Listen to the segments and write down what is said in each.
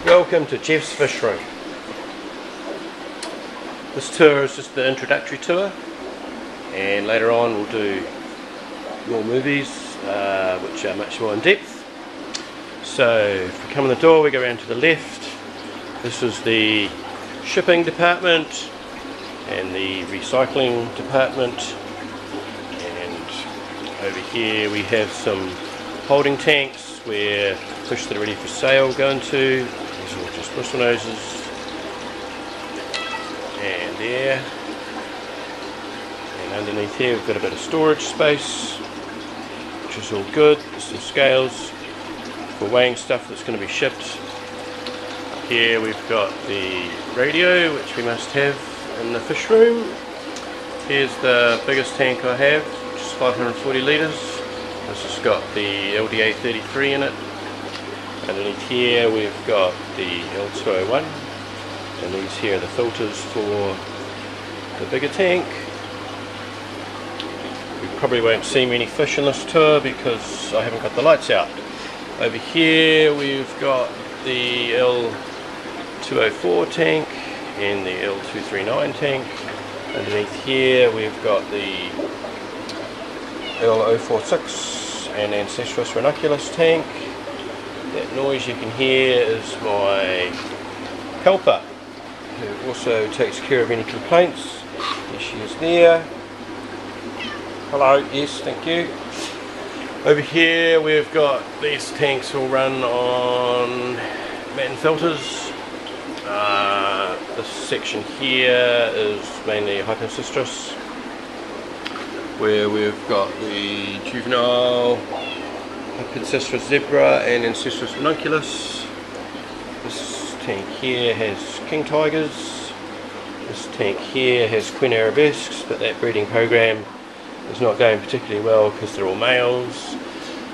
Welcome to Geoffs Fishroom. This tour is just the introductory tour, and later on we'll do more movies which are much more in depth. So if we come in the door, we go around to the left. This is the shipping department and the recycling department, and over here we have some holding tanks where fish that are ready for sale go into. These are all just bristlenoses, and there, and underneath here we've got a bit of storage space, which is all good. There's some scales for weighing stuff that's going to be shipped. Here we've got the radio, which we must have in the fish room. Here's the biggest tank I have, which is 540 litres. This has got the LDA 33 in it. Underneath here we've got the L201, and these here are the filters for the bigger tank. We probably won't see many fish in this tour because I haven't got the lights out. Over here we've got the L204 tank and the L239 tank. Underneath here we've got the L046 and Ancestris Rhinoculus tank. That noise you can hear is my helper, who also takes care of any complaints. There she is there. Hello, yes, thank you. Over here we've got these tanks all run on Matten filters. This section here is mainly Hypocistris, where we've got the juvenile Hypocistris zebra and Ancestris ranunculus. This tank here has king tigers. This tank here has queen arabesques, but that breeding program is not going particularly well because they're all males.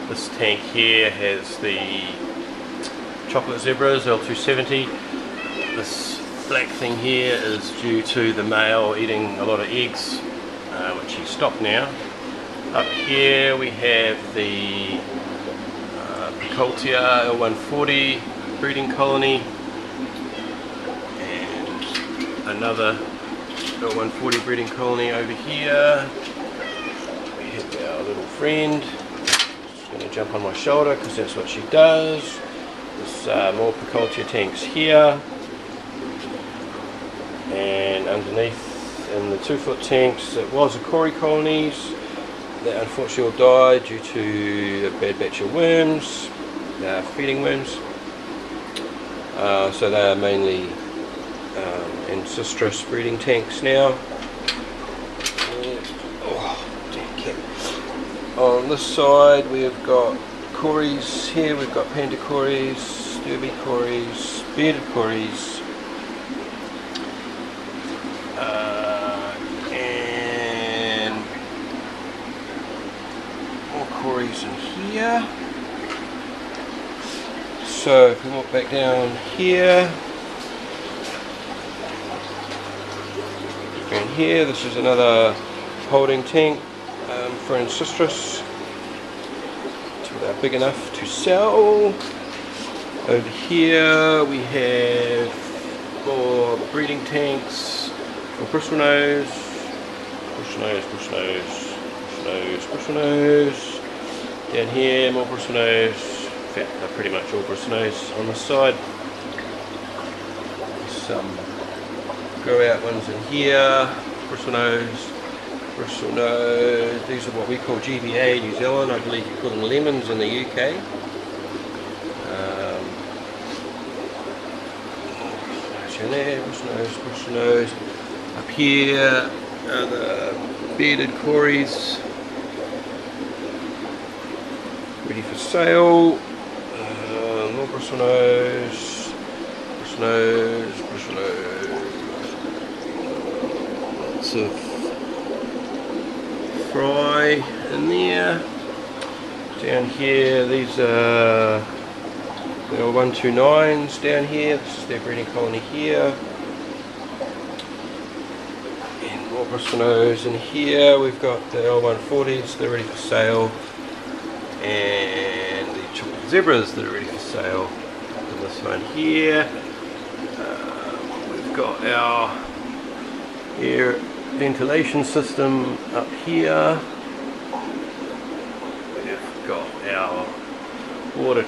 This tank here has the chocolate zebras, L270. This black thing here is due to the male eating a lot of eggs, which he's stopped now. Up here we have the Picoltia L140 breeding colony, and another L140 breeding colony over here. We have our little friend. She's going to jump on my shoulder because that's what she does. There's more Picoltia tanks here, and underneath in the 2-foot tanks it was a Cory colonies that unfortunately all died due to a bad batch of worms, feeding worms. So they are mainly Ancestris breeding tanks now. On this side we've got Cories here, we've got Panda Cories, Derby Cories, Bearded Cories, and more Cories in here. So if we walk back down here, and here this is another holding tank for Ancestris, until they're big enough to sell. Over here we have more breeding tanks for bristlenose, bristlenose, bristlenose, bristlenose, bristlenose. Down here more bristlenose. In fact, they're pretty much all bristlenose on this side. Some grow out ones in here, bristlenose, bristlenose. These are what we call GBA in New Zealand. I believe you call them lemons in the UK. Down there, bristlenose, bristlenose. Up here are the bearded Cories, ready for sale. More bristlenose, bristlenose, bristlenose. Lots of fry in there. Down here, these are the L129s down here. This is their breeding colony here. And more Briscoes in here. We've got the L140s, they're ready for sale, and the chocolate zebras that are ready for sale. And this one here, we've got our air ventilation system up here. We've got our water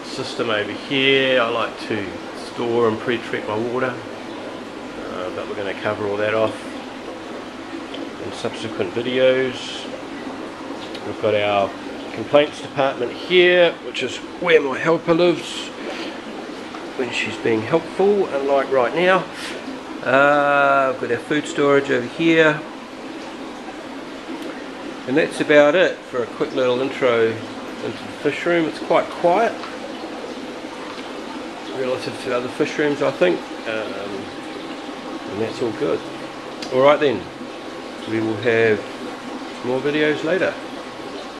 system over here. I like to store and pre-treat my water, but we're going to cover all that off in subsequent videos. We've got our complaints department here, which is where my helper lives when she's being helpful, unlike right now. We've got our food storage over here, and that's about it for a quick little intro into the fish room. It's quite quiet relative to other fish rooms, I think, and that's all good. Alright then, we will have more videos later.